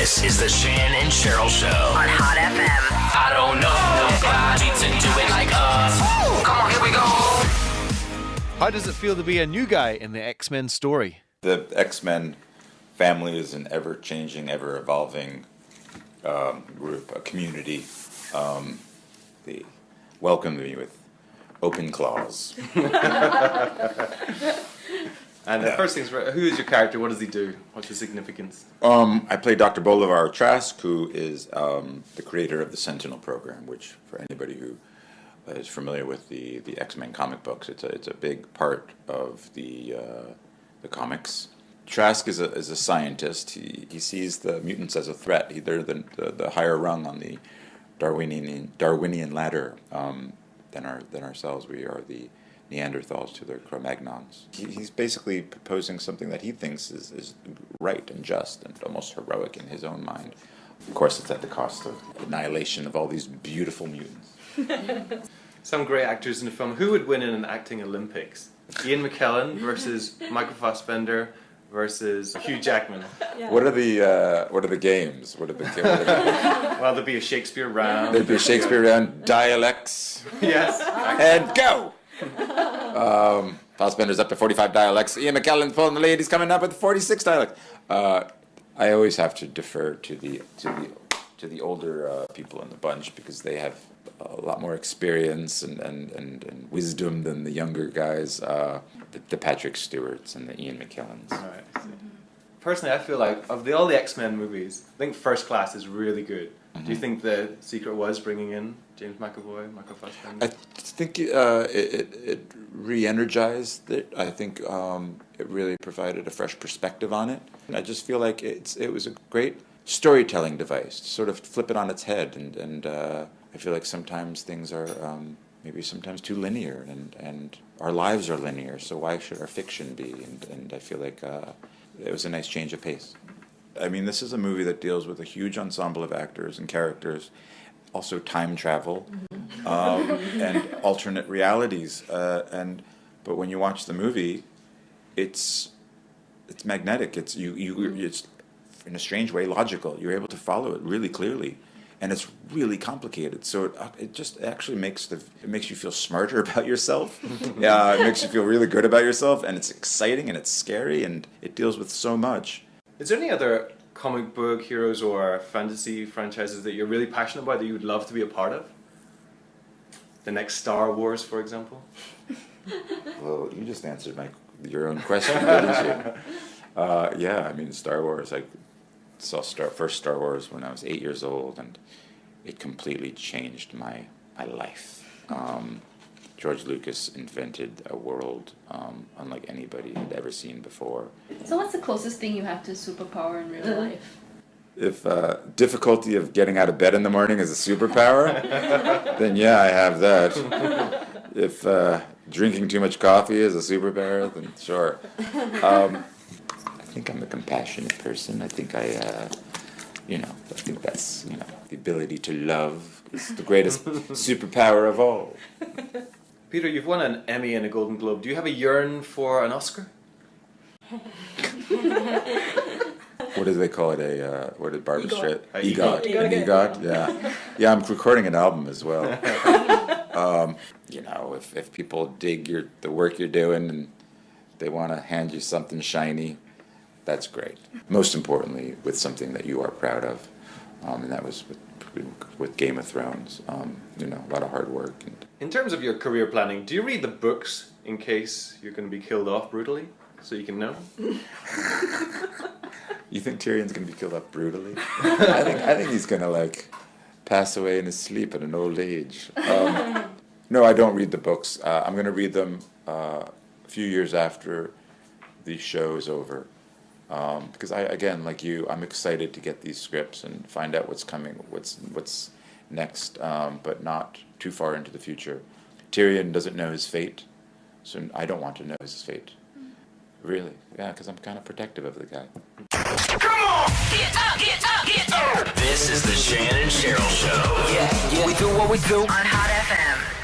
This is the Shan and Cheryl Show on HOT FM. I don't know nobody to do it like us. Come on, here we go. How does it feel to be a new guy in the X-Men story? The X-Men family is an ever-changing, ever-evolving group, a community. They welcome me with open claws. And the first things, who is your character? What does he do? What's the significance? I play Dr. Bolivar Trask, who is the creator of the Sentinel program, which, for anybody who is familiar with the X-Men comic books, it's a big part of the comics. Trask is a scientist. He sees the mutants as a threat. They're the higher rung on the Darwinian ladder than ourselves. We are the Neanderthals to their Cro-Magnons. He's basically proposing something that he thinks is right and just and almost heroic in his own mind. Of course, it's at the cost of annihilation of all these beautiful mutants. Some great actors in the film. Who would win in an acting Olympics? Ian McKellen versus Michael Fassbender versus Hugh Jackman. Yeah. What are the games? Well, there'd be a Shakespeare round. There'd be a Shakespeare round. Dialects. Yes. And go. Fassbender's up to 45 dialects. Ian McKellen's pulling the lead. He's coming up with 46 dialects. I always have to defer to the older people in the bunch because they have a lot more experience and wisdom than the younger guys, the Patrick Stewarts and the Ian McKellens. Right. Personally, I feel like of all the X-Men movies, I think First Class is really good. Mm-hmm. Do you think the secret was bringing in James McAvoy, Michael Fassbender? I think it re-energized it. I think it really provided a fresh perspective on it. And I just feel like it was a great storytelling device to sort of flip it on its head. And I feel like sometimes things are maybe sometimes too linear, and our lives are linear, so why should our fiction be? And I feel like it was a nice change of pace. I mean, this is a movie that deals with a huge ensemble of actors and characters, also time travel, and alternate realities. But when you watch the movie, it's magnetic. It's it's in a strange way logical. You're able to follow it really clearly, and it's really complicated. So it just actually makes you feel smarter about yourself. Yeah, it makes you feel really good about yourself, and it's exciting and it's scary, and it deals with so much. Is there any other comic book heroes or fantasy franchises that you're really passionate about that you would love to be a part of? The next Star Wars, for example? Well, you just answered your own question, didn't you? Yeah, I mean, Star Wars, I saw first Star Wars when I was 8 years old, and it completely changed my life. George Lucas invented a world unlike anybody had ever seen before. So what's the closest thing you have to superpower in real life? If difficulty of getting out of bed in the morning is a superpower, then yeah, I have that. If drinking too much coffee is a superpower, then sure. I think I'm a compassionate person. I think I think that's, the ability to love is the greatest superpower of all. Peter, you've won an Emmy and a Golden Globe. Do you have a yearn for an Oscar? What do they call it? What did Barbra Streisand? EGOT. An EGOT. Yeah. I'm recording an album as well. If people dig the work you're doing and they want to hand you something shiny, that's great. Most importantly, with something that you are proud of, and that was with Game of Thrones. A lot of hard work. In terms of your career planning, do you read the books in case you're going to be killed off brutally, so you can know? You think Tyrion's going to be killed off brutally? I think he's going to pass away in his sleep at an old age. No, I don't read the books. I'm going to read them a few years after the show is over. Because again, like you, I'm excited to get these scripts and find out what's coming, what's next, but not too far into the future. Tyrion doesn't know his fate, so I don't want to know his fate. Really, yeah, because I'm kind of protective of the guy. Come on! Get up, get up, get up! This is the Shan and Cheryl Show. Yeah, we do what we do on HOT FM.